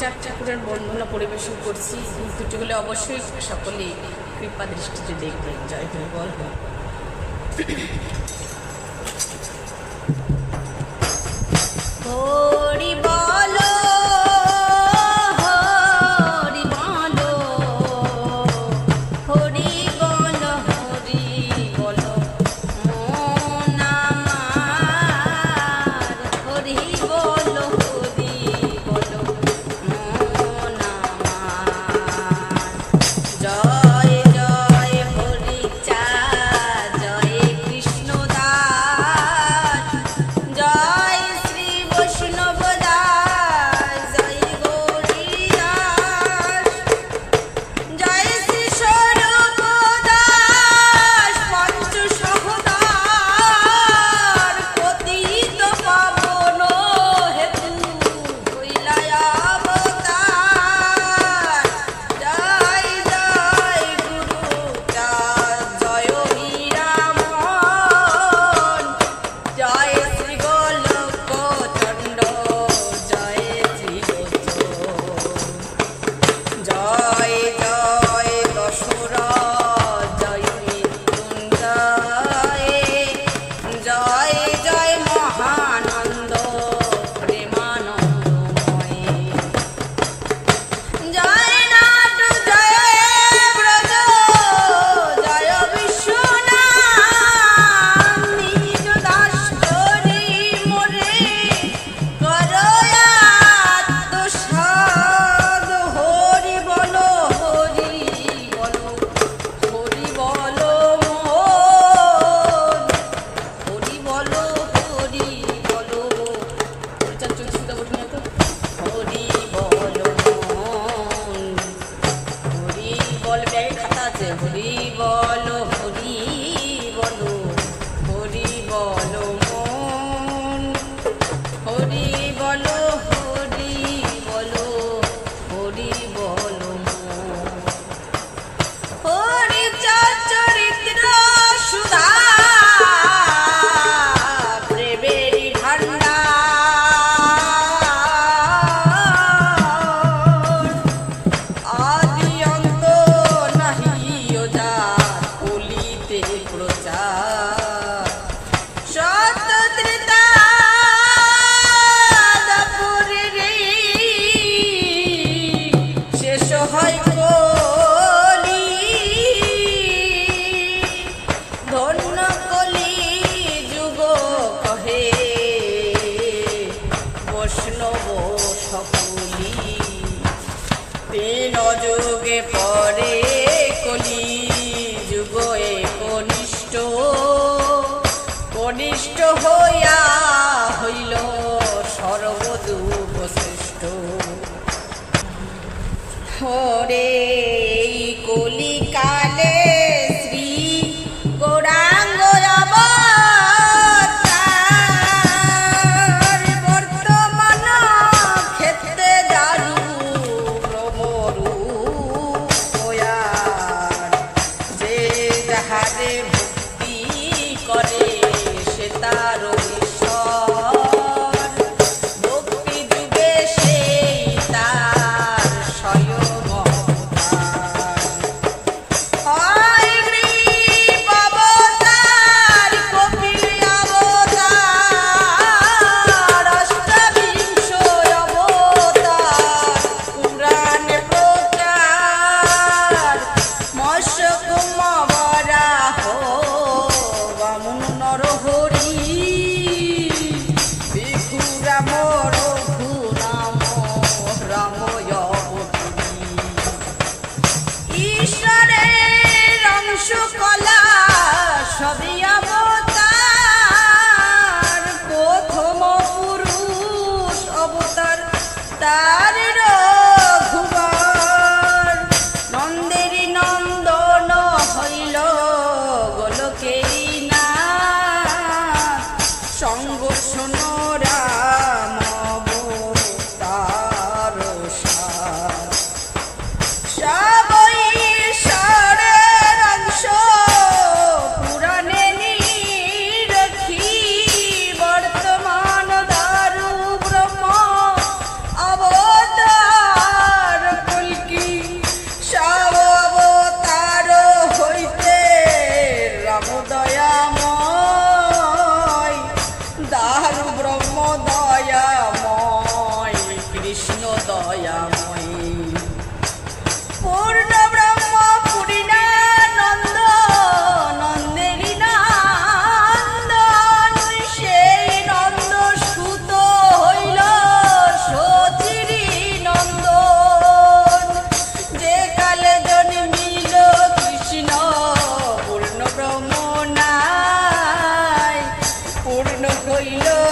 চার ঠাকুরের বন্দনা পরিবেশন করছি। দুটি হলে অবশ্যই সকলেই কৃপা দৃষ্টিতে দেখবেন। জয় হরি বল। হরি বলো হরি বলো হরি বলো হরি বলো মন আমার হরি বলো হরি বলো মন আমার। জয় জয় হরি চাঁদ জয় কৃষ্ণ দাস জয় শ্রী বৈষ্ণব দাস জয় গৌরী দাস জয় শ্রী স্বরূপ দাস পঞ্চ সহদার পতিত পাবন হেতু হইলায় অবতার। জয় জয় গুরু চাঁদ জয় হীরামন জয় শ্রী গোলক চন্ড জয় শ্রী জয় জয় দশরথ জয় মৃত্যুঞ্জয় জয় জয় মহানন্দ প্রেমানন্দময় জয় নাট জয় ব্রজ জয় বিশ্বনাথ নিজ দাস করি মোরে করয়াত সাধ হরি বলো হরি বলো হরি বলো মন হরি বলো হরি বলো পরিচার চলছে তো বলুন তো হরি বলো মন হরি বল ব্যাগে খাতা আছে হরি বলো হরি বলো হরি বলো মন হরি বলো হরি বলো হরি বলো মন। হরি চরিত্র সুধা প্রেমেরই ভান্ডার আদি অন্ত নাহি যার কলিতে প্রচার সত্য ত্রেতা দাপরে শেষ হয় কলি ধন্য কলি যুগ কহে বৈষ্ণব সকলি তিন যুগে পরে কলি যুগ কনিষ্ঠ কনিষ্ঠ হইয়া হইল সর্বযুগ শ্রেষ্ঠ। হরে কলিকালে শ্রী গৌরাঙ্গ অবতার বর্তমান ক্ষেত্রে দারু ভ্রমরু হয়ার যে যাহারে ভক্তি করে সে তার ঈশ্বর ভক্তি যুগে সেই তার স্বয়ং অবতার। হয় গ্রীব অবতার কপিল অবতার অষ্টাবিংশ অবতার পুরাণে প্রচার মৎস্য কুম্ভ বরাহ বামন নরহরি ভিখু রাম রঘু নাম রাময় অবতারি। ঈশ্বরের অংশ কলা সবই অবতার প্রথম পুরুষ অবতার তার রঘুবর নন্দেরই নন্দন হইল গোলকেরই না সঙ্গ শোন রাম অবতার সার। সব ঈশ্বরের অংশ পুরাণে নিরখি বর্তমান দারু ব্রহ্ম অবতার পূর্ণ হইল